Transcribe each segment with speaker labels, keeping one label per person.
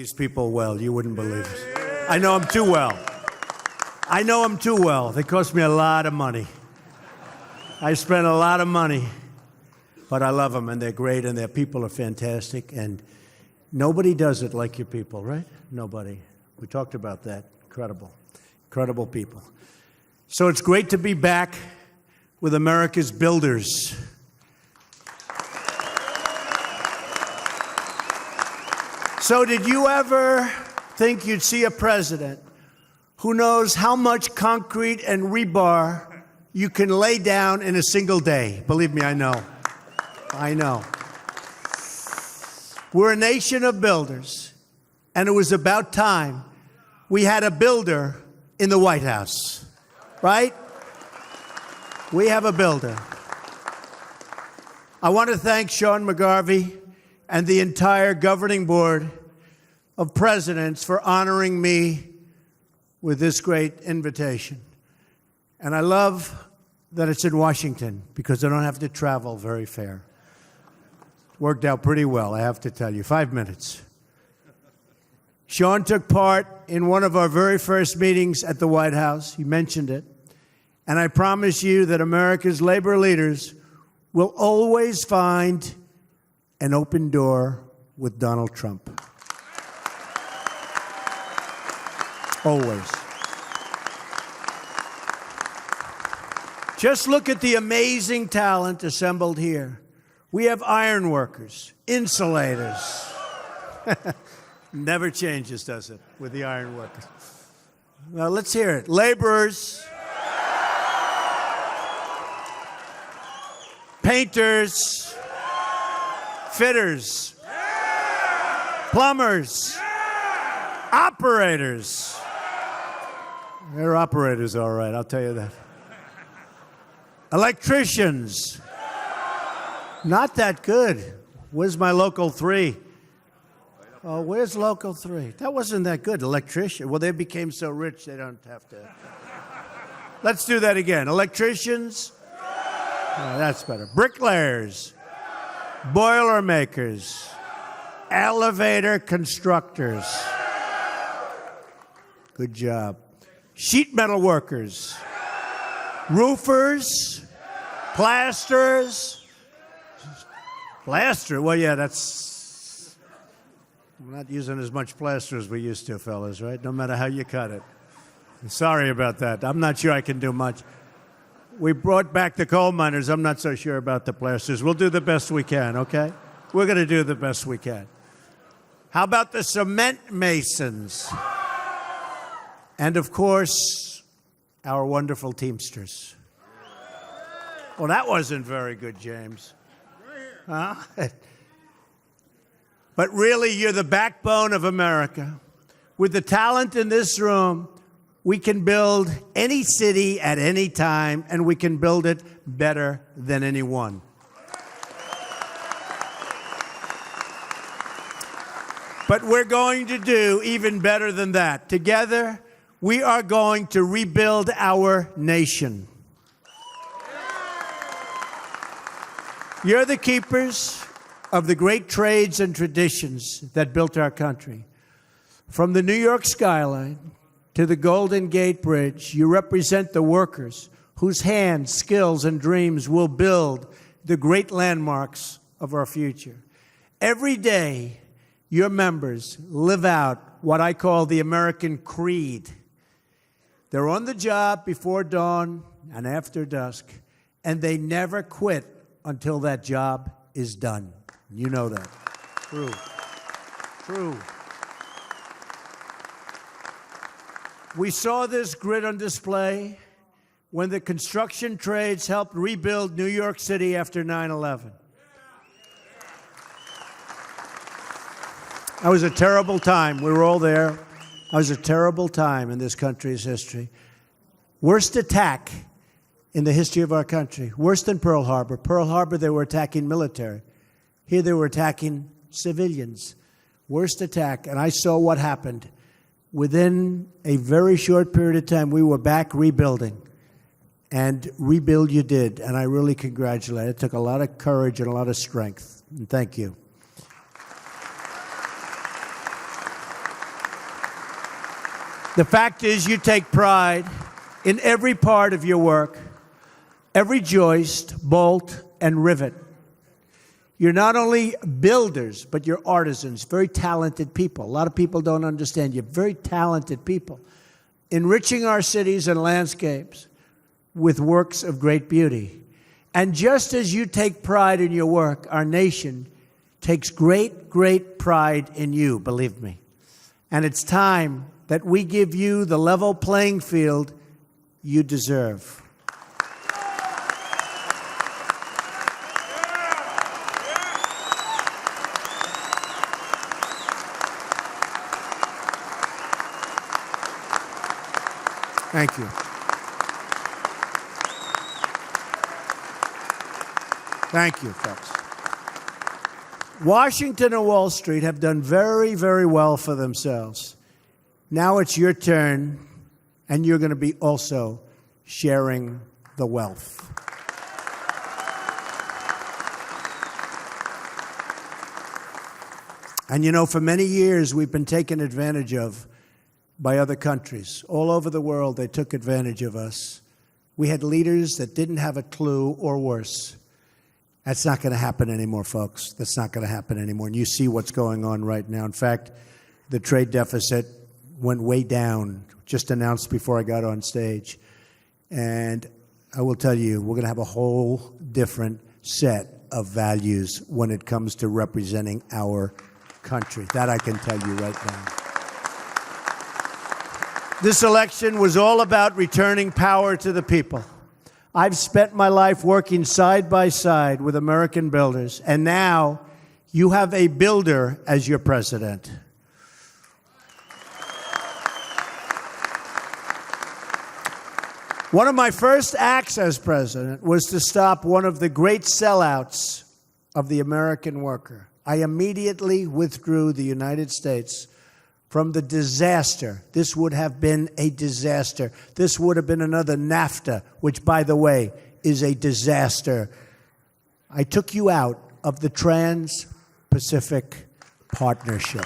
Speaker 1: these people well. You wouldn't believe it. I know them too well. I know them too well. They cost me a lot of money. I spent a lot of money, but I love them, and they're great, and their people are fantastic, and nobody does it like your people, right? Nobody. We talked about that. Incredible. Incredible people. So it's great to be back with America's builders. So did you ever think you'd see a president who knows how much concrete and rebar you can lay down in a single day? Believe me, I know. I know. We're a nation of builders, and it was about time we had a builder in the White House, right? We have a builder. I want to thank Sean McGarvey and the entire governing board of presidents for honoring me with this great invitation. And I love that it's in Washington because I don't have to travel very far. Worked out pretty well, I have to tell you. 5 minutes. Sean took part in one of our very first meetings at the White House. He mentioned it. And I promise you that America's labor leaders will always find an open door with Donald Trump. Always. Just look at the amazing talent assembled here. We have iron workers, insulators. Never changes, does it, with the iron workers? Well, let's hear it. Laborers, painters, fitters, plumbers, operators. They're operators, all right, I'll tell you that. Electricians. Not that good. Where's my local 3? Oh, where's local 3? That wasn't that good. Electrician. Well, they became so rich they don't have to. Let's do that again. Electricians. Oh, that's better. Bricklayers. Boilermakers. Elevator constructors. Good job. Sheet metal workers. Roofers. Plasterers. Plaster? Well, yeah, that's... We're not using as much plaster as we used to, fellas, right? No matter how you cut it. Sorry about that. I'm not sure I can do much. We brought back the coal miners. I'm not so sure about the plasters. We'll do the best we can, okay? We're going to do the best we can. How about the cement masons? And, of course, our wonderful Teamsters. Well, that wasn't very good, James. Huh? But really, you're the backbone of America. With the talent in this room, we can build any city at any time, and we can build it better than anyone. But we're going to do even better than that. Together, we are going to rebuild our nation. You're the keepers of the great trades and traditions that built our country. From the New York skyline to the Golden Gate Bridge, you represent the workers whose hands, skills, and dreams will build the great landmarks of our future. Every day, your members live out what I call the American creed. They're on the job before dawn and after dusk, and they never quit until that job is done. You know that. True. True. We saw this grit on display when the construction trades helped rebuild New York City after 9/11. That was a terrible time. We were all there. It was a terrible time in this country's history. Worst attack in the history of our country. Worse than Pearl Harbor. Pearl Harbor, they were attacking military. Here they were attacking civilians. Worst attack. And I saw what happened. Within a very short period of time, we were back rebuilding. And rebuild you did. And I really congratulate. It took a lot of courage and a lot of strength. And thank you. The fact is, you take pride in every part of your work, every joist, bolt, and rivet. You're not only builders, but you're artisans, very talented people. A lot of people don't understand. You're very talented people, enriching our cities and landscapes with works of great beauty. And just as you take pride in your work, our nation takes great, great pride in you, believe me. And it's time that we give you the level playing field you deserve. Thank you. Thank you, folks. Washington and Wall Street have done very, very well for themselves. Now it's your turn, and you're going to be also sharing the wealth. And you know, for many years, we've been taken advantage of by other countries. All over the world, they took advantage of us. We had leaders that didn't have a clue, or worse. That's not going to happen anymore, folks. That's not going to happen anymore. And you see what's going on right now. In fact, the trade deficit went way down, just announced before I got on stage. And I will tell you, we're going to have a whole different set of values when it comes to representing our country. That I can tell you right now. This election was all about returning power to the people. I've spent my life working side by side with American builders, and now you have a builder as your president. One of my first acts as president was to stop one of the great sellouts of the American worker. I immediately withdrew the United States from the disaster. This would have been a disaster. This would have been another NAFTA, which, by the way, is a disaster. I took you out of the Trans-Pacific Partnership.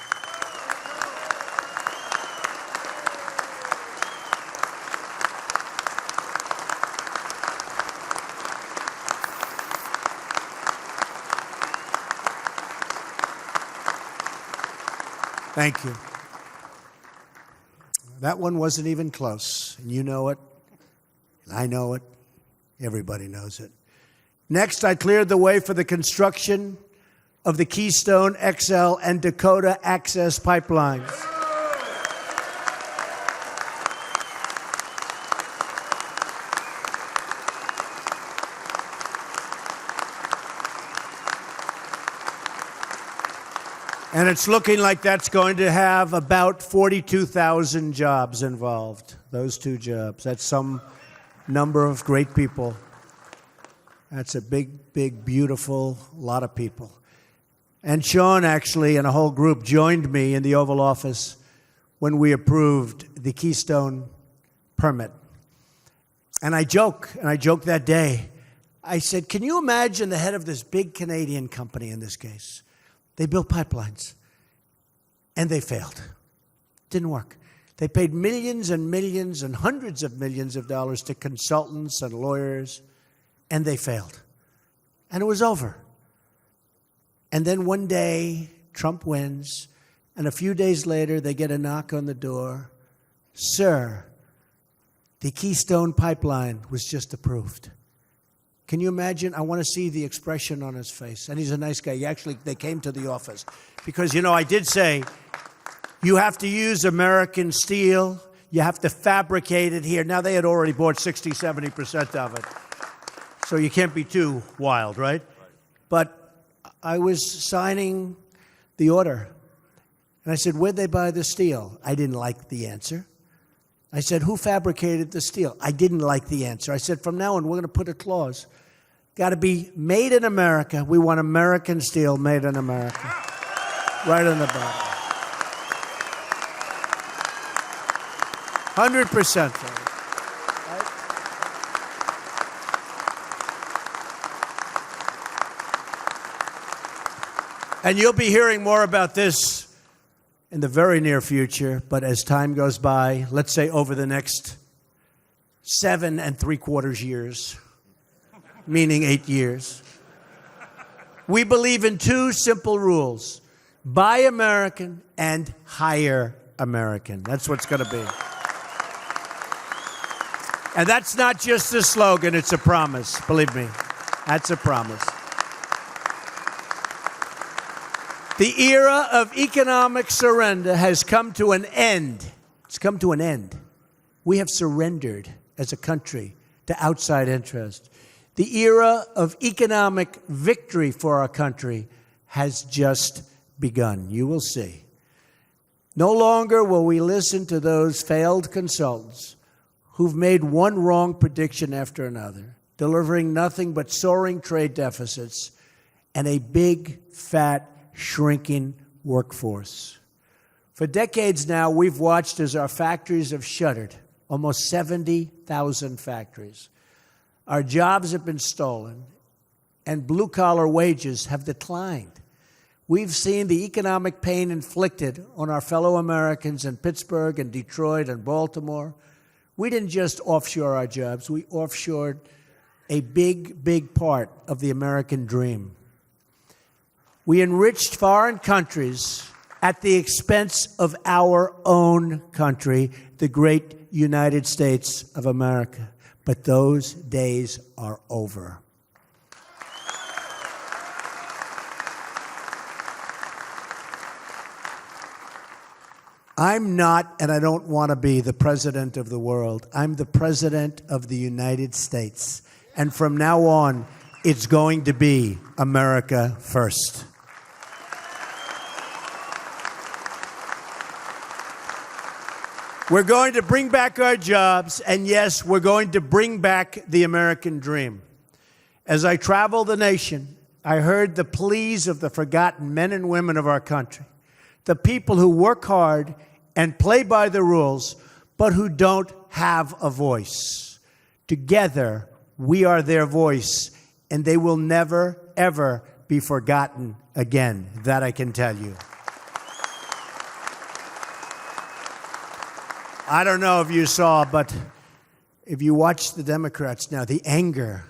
Speaker 1: Thank you. That one wasn't even close. And you know it. I know it. Everybody knows it. Next, I cleared the way for the construction of the Keystone XL and Dakota Access pipelines. And it's looking like that's going to have about 42,000 jobs involved, those two jobs. That's some number of great people. That's a big, big, beautiful lot of people. And Sean, actually, and a whole group joined me in the Oval Office when we approved the Keystone permit. And I joked that day. I said, can you imagine the head of this big Canadian company in this case? They built pipelines, and they failed. Didn't work. They paid millions and millions and hundreds of millions of dollars to consultants and lawyers, and they failed. And it was over. And then one day, Trump wins, and a few days later, they get a knock on the door. Sir, the Keystone Pipeline was just approved. Can you imagine? I want to see the expression on his face. And he's a nice guy. They came to the office. Because, you know, I did say, you have to use American steel. You have to fabricate it here. Now, they had already bought 60, 70% of it. So you can't be too wild, right? But I was signing the order. And I said, where'd they buy the steel? I didn't like the answer. I said, who fabricated the steel? I didn't like the answer. I said, from now on, we're going to put a clause. Got to be made in America. We want American steel made in America. Right on the bottom. 100%. And you'll be hearing more about this in the very near future, but as time goes by, let's say over the next 7 3/4 years, meaning 8 years, we believe in 2 simple rules: buy American and hire American. That's what's going to be. And that's not just a slogan, it's a promise. Believe me, that's a promise. The era of economic surrender has come to an end. It's come to an end. We have surrendered as a country to outside interest. The era of economic victory for our country has just begun. You will see. No longer will we listen to those failed consultants who've made one wrong prediction after another, delivering nothing but soaring trade deficits and a big, fat, shrinking workforce. For decades now, we've watched as our factories have shuttered, almost 70,000 factories. Our jobs have been stolen, and blue-collar wages have declined. We've seen the economic pain inflicted on our fellow Americans in Pittsburgh and Detroit and Baltimore. We didn't just offshore our jobs, we offshored a big, big part of the American dream. We enriched foreign countries at the expense of our own country, the great United States of America. But those days are over. I'm not, and I don't want to be, the president of the world. I'm the president of the United States. And from now on, it's going to be America first. We're going to bring back our jobs, and yes, we're going to bring back the American dream. As I travel the nation, I heard the pleas of the forgotten men and women of our country, the people who work hard and play by the rules, but who don't have a voice. Together, we are their voice, and they will never, ever be forgotten again. That I can tell you. I don't know if you saw, but if you watch the Democrats now, the anger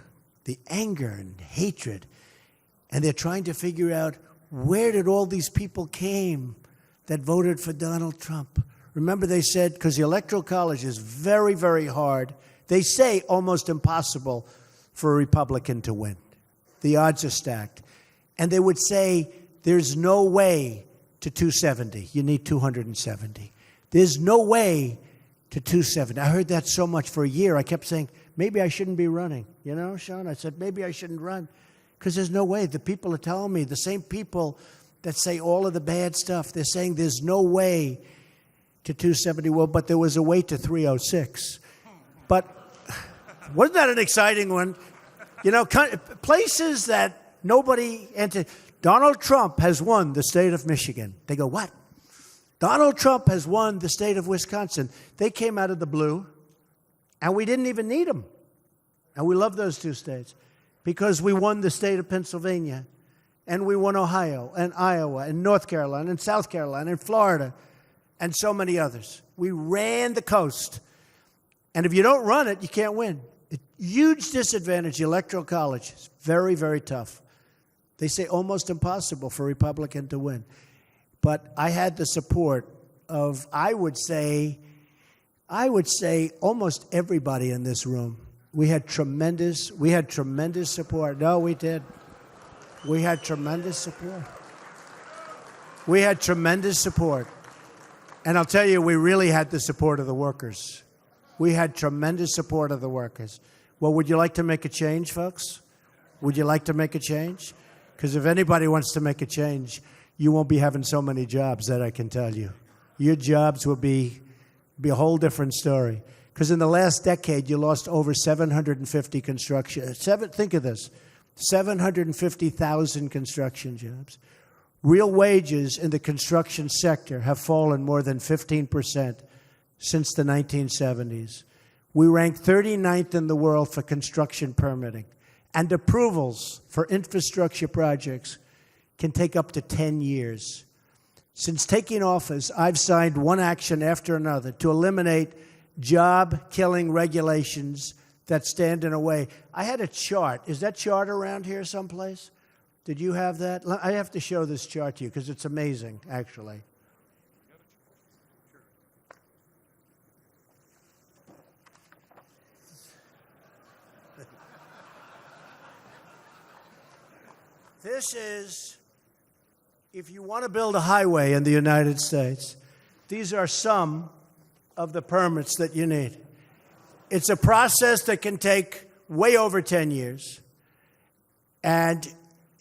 Speaker 1: and hatred, and they're trying to figure out where did all these people came that voted for Donald Trump. Remember, they said, because the Electoral College is very, very hard, they say almost impossible for a Republican to win. The odds are stacked. And they would say, there's no way to 270. You need 270. There's no way to 270. I heard that so much for a year. I kept saying, maybe I shouldn't be running. You know, Sean, I said, maybe I shouldn't run. Because there's no way. The people are telling me, the same people that say all of the bad stuff, they're saying there's no way to 270. Well, but there was a way to 306. But wasn't that an exciting one? You know, places that nobody entered. Donald Trump has won the state of Michigan. They go, what? Donald Trump has won the state of Wisconsin. They came out of the blue, and we didn't even need them. And we love those 2 states because we won the state of Pennsylvania, and we won Ohio, and Iowa, and North Carolina, and South Carolina, and Florida, and so many others. We ran the coast. And if you don't run it, you can't win. A huge disadvantage, the Electoral College. It's very, very tough. They say almost impossible for a Republican to win. But I had the support of, I would say almost everybody in this room. We had tremendous support. No, we did. We had tremendous support. We had tremendous support. And I'll tell you, we really had the support of the workers. We had tremendous support of the workers. Well, would you like to make a change, folks? Would you like to make a change? Because if anybody wants to make a change, you won't be having so many jobs, that I can tell you. Your jobs will be a whole different story. Because in the last decade, you lost over 750 construction. Think of this, 750,000 construction jobs. Real wages in the construction sector have fallen more than 15% since the 1970s. We rank 39th in the world for construction permitting. And approvals for infrastructure projects can take up to 10 years. Since taking office, I've signed one action after another to eliminate job-killing regulations that stand in a way. I had a chart. Is that chart around here someplace? Did you have that? I have to show this chart to you because it's amazing, actually. This is, if you want to build a highway in the United States, these are some of the permits that you need. It's a process that can take way over 10 years, and it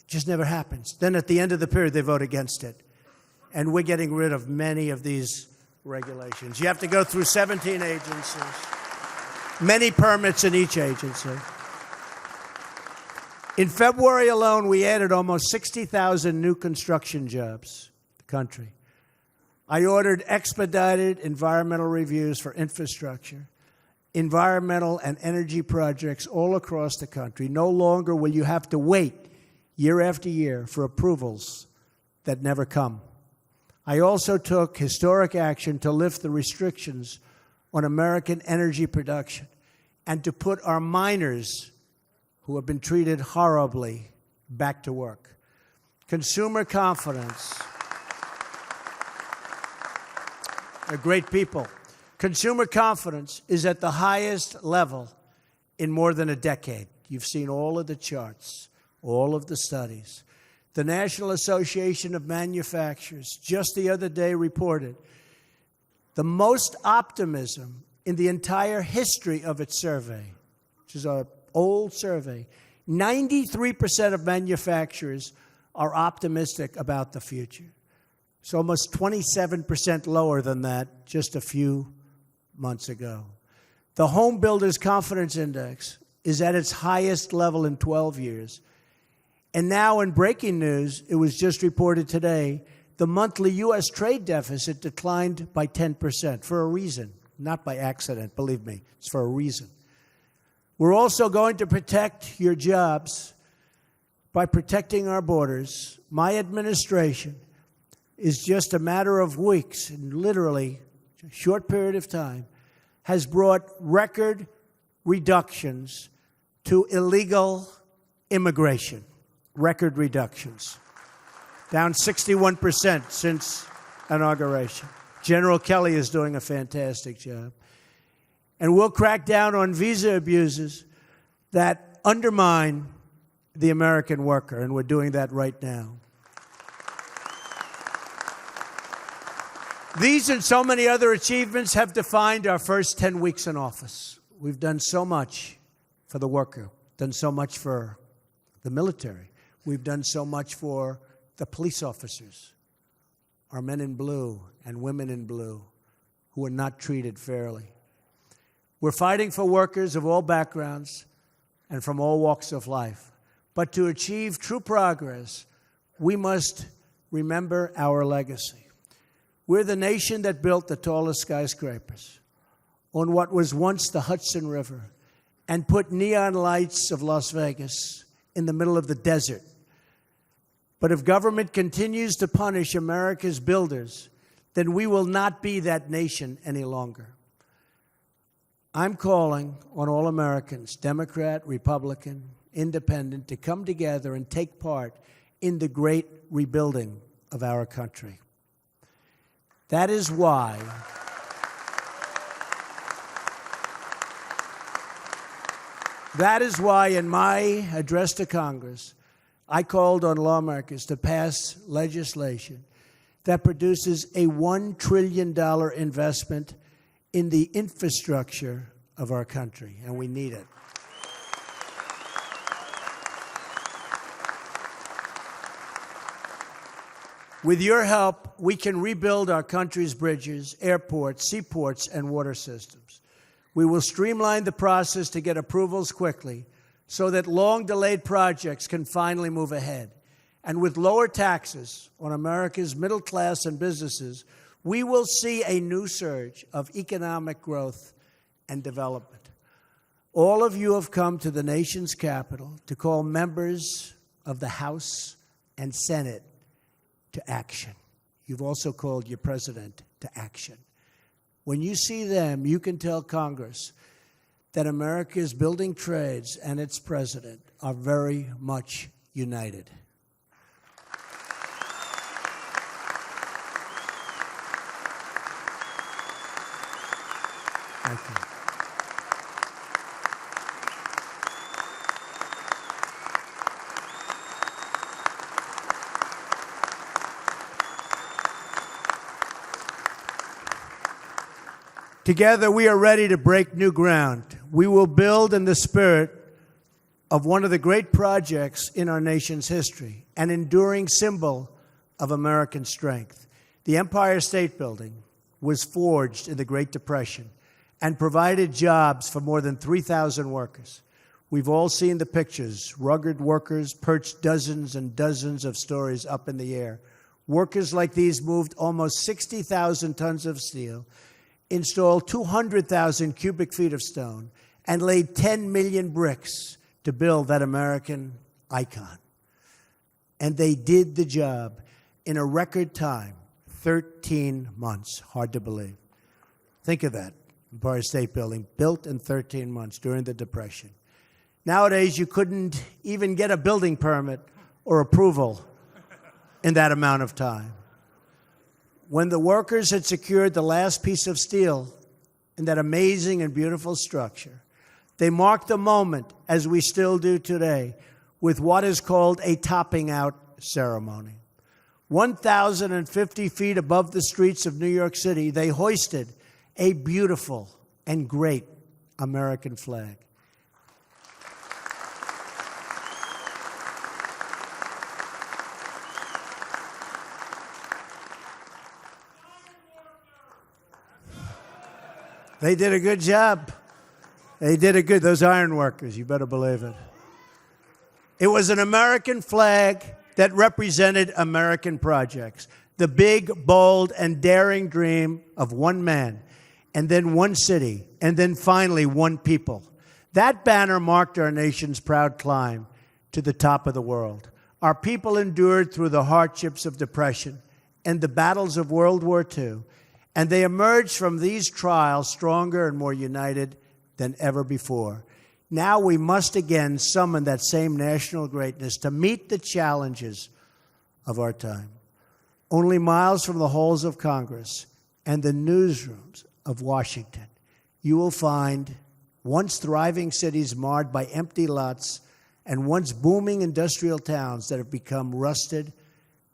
Speaker 1: just never happens. Then at the end of the period, they vote against it. And we're getting rid of many of these regulations. You have to go through 17 agencies, many permits in each agency. In February alone, we added almost 60,000 new construction jobs in the country. I ordered expedited environmental reviews for infrastructure, environmental and energy projects all across the country. No longer will you have to wait year after year for approvals that never come. I also took historic action to lift the restrictions on American energy production and to put our miners who have been treated horribly back to work. Consumer confidence. They're great people. Consumer confidence is at the highest level in more than a decade. You've seen all of the charts, all of the studies. The National Association of Manufacturers just the other day reported the most optimism in the entire history of its survey, which is an old survey. 93% of manufacturers are optimistic about the future. It's almost 27% lower than that just a few months ago. The Home Builders Confidence Index is at its highest level in 12 years. And now in breaking news, it was just reported today, the monthly U.S. trade deficit declined by 10% for a reason, not by accident, believe me, it's for a reason. We're also going to protect your jobs by protecting our borders. My administration is just a matter of weeks, and literally a short period of time, has brought record reductions to illegal immigration. Record reductions. Down 61% since inauguration. General Kelly is doing a fantastic job. And we'll crack down on visa abuses that undermine the American worker, and we're doing that right now. These and so many other achievements have defined our first 10 weeks in office. We've done so much for the worker, done so much for the military. We've done so much for the police officers, our men in blue and women in blue who are not treated fairly. We're fighting for workers of all backgrounds and from all walks of life. But to achieve true progress, we must remember our legacy. We're the nation that built the tallest skyscrapers on what was once the Hudson River and put neon lights of Las Vegas in the middle of the desert. But if government continues to punish America's builders, then we will not be that nation any longer. I'm calling on all Americans, Democrat, Republican, Independent, to come together and take part in the great rebuilding of our country. That is why in my address to Congress, I called on lawmakers to pass legislation that produces a $1 trillion investment in the infrastructure of our country, and we need it. With your help, we can rebuild our country's bridges, airports, seaports, and water systems. We will streamline the process to get approvals quickly so that long-delayed projects can finally move ahead. And with lower taxes on America's middle class and businesses, we will see a new surge of economic growth and development. All of you have come to the nation's capital to call members of the House and Senate to action. you've also called your president to action. When you see them, you can tell Congress that America's building trades and its president are very much united. Thank you. Together, we are ready to break new ground. We will build in the spirit of one of the great projects in our nation's history, an enduring symbol of American strength. The Empire State Building was forged in the Great Depression and provided jobs for more than 3,000 workers. We've all seen the pictures, rugged workers perched dozens and dozens of stories up in the air. Workers like these moved almost 60,000 tons of steel, installed 200,000 cubic feet of stone, and laid 10 million bricks to build that American icon. And they did the job in a record time, 13 months. Hard to believe. Think of that. Empire State Building, built in 13 months during the Depression. Nowadays, you couldn't even get a building permit or approval in that amount of time. When the workers had secured the last piece of steel in that amazing and beautiful structure, they marked the moment, as we still do today, with what is called a topping out ceremony. 1,050 feet above the streets of New York City, they hoisted a beautiful and great American flag. They did a good job. They did a good, those iron workers, you better believe it. It was an American flag that represented American projects, the big, bold, and daring dream of one man, and then one city, and then finally one people. That banner marked our nation's proud climb to the top of the world. Our people endured through the hardships of depression and the battles of World War II, and they emerged from these trials stronger and more united than ever before. Now we must again summon that same national greatness to meet the challenges of our time. Only miles from the halls of Congress and the newsrooms of Washington, you will find once thriving cities marred by empty lots and once booming industrial towns that have become rusted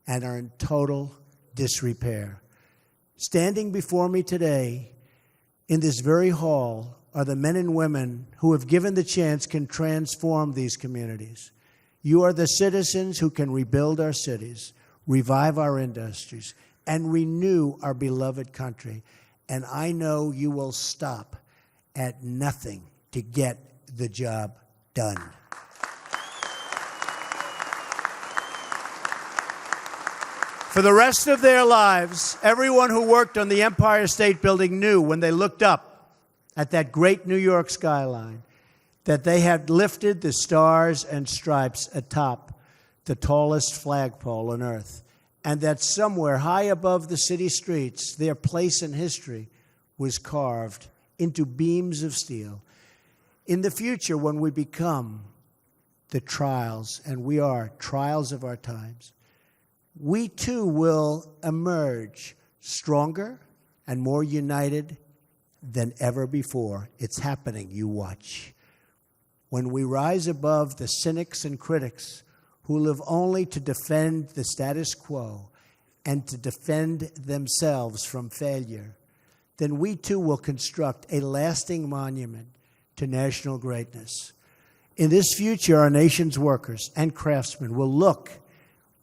Speaker 1: and are in total disrepair. Standing before me today in this very hall are the men and women who, if given the chance, can transform these communities. You are the citizens who can rebuild our cities, revive our industries, and renew our beloved country. And I know you will stop at nothing to get the job done. For the rest of their lives, everyone who worked on the Empire State Building knew when they looked up at that great New York skyline that they had lifted the stars and stripes atop the tallest flagpole on earth, and that somewhere high above the city streets, their place in history was carved into beams of steel. In the future, when we become the trials, and we are trials of our times, we too will emerge stronger and more united than ever before. It's happening, you watch. When we rise above the cynics and critics who live only to defend the status quo and to defend themselves from failure, then we too will construct a lasting monument to national greatness. In this future, our nation's workers and craftsmen will look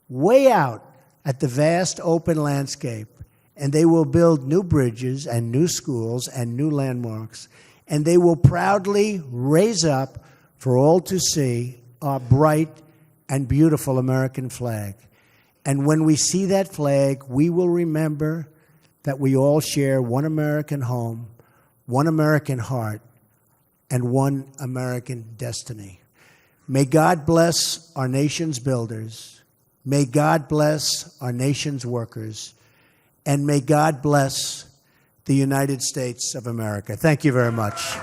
Speaker 1: way out at the vast open landscape, and they will build new bridges and new schools and new landmarks, and they will proudly raise up for all to see our bright and beautiful American flag. And when we see that flag, we will remember that we all share one American home, one American heart, and one American destiny. May God bless our nation's builders. May God bless our nation's workers. and may God bless the United States of America. Thank you very much.